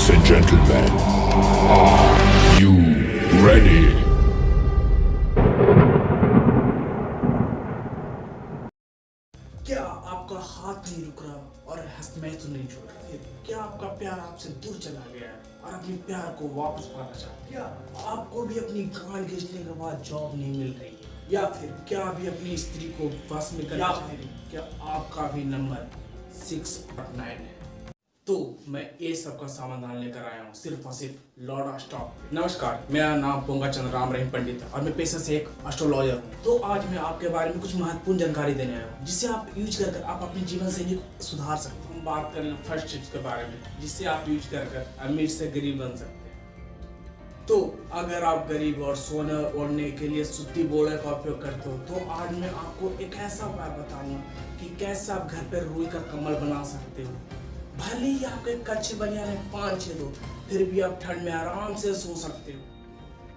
Ladies and gentlemen, are you ready? क्या आपका हाथ नहीं रुक रहा और हंसना तो नहीं छोड़ रहा? क्या आपका प्यार आपसे दूर चला गया है और अपने प्यार को वापस पाना चाहते? क्या आपको भी अपनी गांड खींचने के बाद जॉब नहीं मिल रही है? या फिर क्या अभी अपनी स्त्री को बस में करना चाहते हैं? क्या आपका भी नंबर 6/9 है? तो मैं ये सब का समाधान लेकर आया हूँ सिर्फ और सिर्फ लॉर्ड स्टॉक। नमस्कार, मेरा नाम पोंगा चंद्र राम रहीम पंडित है और मैं पेशे से एक एस्ट्रोलॉजर हूँ। तो आज मैं आपके बारे में कुछ महत्वपूर्ण जानकारी देने आया हूँ जिससे आप यूज कर आप अपनी जीवन शैली को सुधार सकते हैं। हम बात करें फर्स्ट टिप्स के बारे में जिससे आप यूज कर अमीर से गरीब बन सकते हैं। तो अगर आप गरीब और सोने ओढ़ने के लिए सूती बोरे का उपयोग करते हो तो आज मैं आपको एक ऐसा उपाय बताऊंगा कि कैसे आप घर पर रुई का कमल बना सकते हो। भले ही आपके कच्चे बनियान 5-6 दो, फिर भी आप ठंड में आराम से सो सकते हो।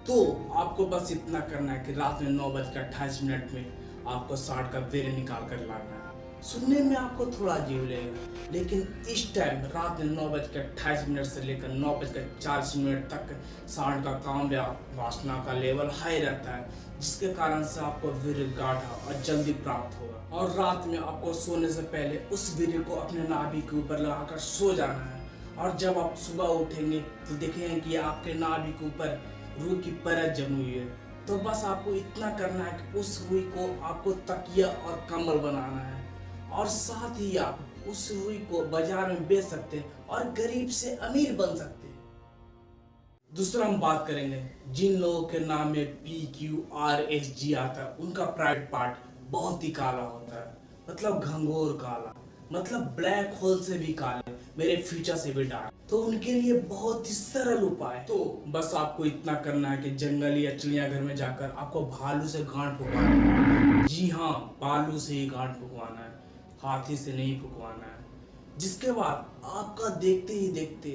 तो आपको बस इतना करना है कि रात में 9:28 में आपको 60 का बेर निकाल कर लाना है। सुनने में आपको थोड़ा अजीब लगेगा, लेकिन इस टाइम रात में 9:28 से लेकर 9:40 तक 60 का काम या वासना का लेवल हाई रहता है, जिसके कारण से आपको वीर्य गाढ़ा और जल्दी प्राप्त होगा। और रात में आपको सोने से पहले उस वीर्य को अपने नाभि के ऊपर लगाकर सो जाना है। और जब आप सुबह उठेंगे तो देखेंगे कि आपके नाभि के ऊपर रूई की परत जमी हुई है। तो बस आपको इतना करना है कि उस रूई को आपको तकिया और कंबल बनाना है और साथ ही आप उस रूई को बाजार में बेच सकते हैं और गरीब से अमीर बन सकते हैं। दूसरा हम बात करेंगे जिन लोगों के नाम में PQRSG आता है, उनका प्राइवेट पार्ट बहुत ही काला होता है, मतलब घंघोर काला, मतलब ब्लैक होल से भी काले, मेरे फ्यूचर से भी डार्क। तो उनके लिए बहुत ही सरल उपाय। तो बस आपको इतना करना है कि जंगली या चिड़ियाघर में जाकर आपको भालू से गांठ फुकवाना है। जी हाँ, भालू से ही गांठ फुकवाना है, हाथी से नहीं फुकवाना है। जिसके बाद आपका देखते ही देखते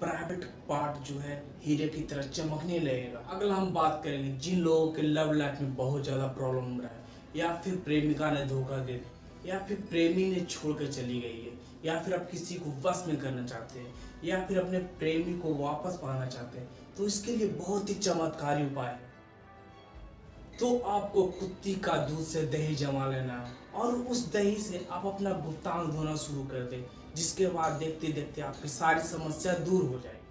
प्राइवेट पार्ट जो है हीरे की तरह चमकने लगेगा। अगला हम बात करेंगे जिन लोगों के लव लाइफ में बहुत ज्यादा प्रॉब्लम रहा है, या फिर प्रेमिका ने धोखा दे दिया, या फिर प्रेमी ने छोड़ कर चली गई है, या फिर आप किसी को वश में करना चाहते हैं, या फिर अपने प्रेमी को वापस पाना चाहते हैं, तो इसके लिए बहुत ही चमत्कारी उपाय है। तो आपको कुत्ती का दूध से दही जमा लेना है और उस दही से आप अपना गुप्तांग धोना शुरू कर दें, जिसके बाद देखते देखते आपकी सारी समस्या दूर हो जाएगी।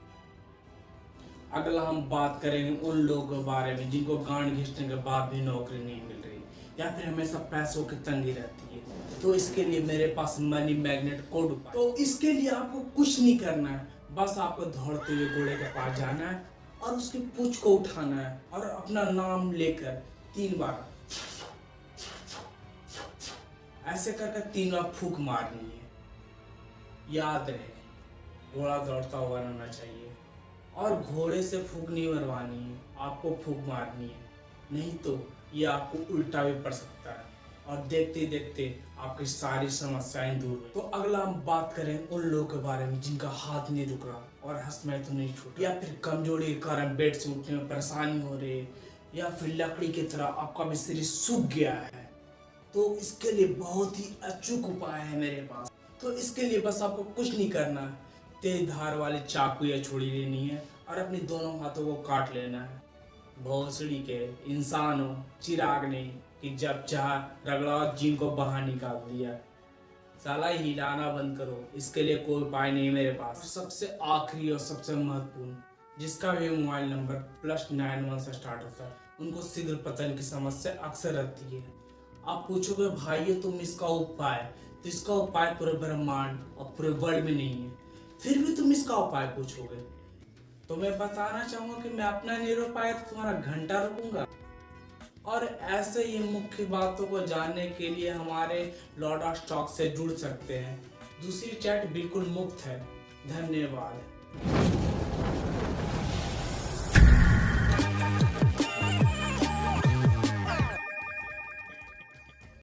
अगला हम बात करेंगे उन लोगों के बारे में जिनको गांड घिसने के बाद भी नौकरी नहीं मिल रही या फिर हमेशा पैसों की तंगी रहती है। तो इसके लिए मेरे पास मनी मैग्नेट कोड उपाय। तो इसके लिए आपको कुछ नहीं करना है, बस आपको दौड़ते हुए घोड़े के पास जाना है और उसकी पूंछ को उठाना है और अपना नाम लेकर 3 बार ऐसे करके 3 बार फूंक मारनी है। याद रहे, घोड़ा दौड़ता हुआ रहना चाहिए और घोड़े से फूंक नहीं मरवानी है, आपको फूंक मारनी है, नहीं तो ये आपको उल्टा भी पड़ सकता है और देखते देखते आपकी सारी समस्याएं दूर हुई। तो अगला हम बात करें उन लोगों के बारे में जिनका हाथ नहीं रुक रहा और हंसना तो नहीं छूट, या फिर कमजोरी के कारण बेड से उठने में परेशानी हो रही है, या फिर लकड़ी की तरह आपका भी शरीर सूख गया है। तो इसके लिए बहुत ही अचूक उपाय है मेरे पास। तो इसके लिए बस आपको कुछ नहीं करना है, तेज धार वाली चाकू या छुरी लेनी है और अपने दोनों हाथों को काट लेना है। भोसड़ी के इंसान हो, चिराग नहीं कि जब चाह रगड़ा जीन को बाहर निकाल दिया। साला हिलाना बंद करो, इसके लिए कोई उपाय नहीं मेरे पास। सबसे आखिरी और सबसे महत्वपूर्ण, जिसका भी मोबाइल नंबर +91 से स्टार्ट होता है, उनको शीघ्र पतन की समस्या अक्सर रहती है। आप पूछोगे भाई तुम इसका उपाय, तो इसका उपाय पूरे ब्रह्मांड और पूरे वर्ल्ड में नहीं है, फिर भी तुम इसका उपाय पूछोगे। तो मैं बताना चाहूंगा कि मैं अपना नहीं रोक पाया तो तुम्हारा घंटा रोकूंगा। और ऐसे ही मुख्य बातों को जानने के लिए हमारे लॉर्ड स्टॉक से जुड़ सकते हैं। दूसरी चैट बिल्कुल मुफ्त है। धन्यवाद।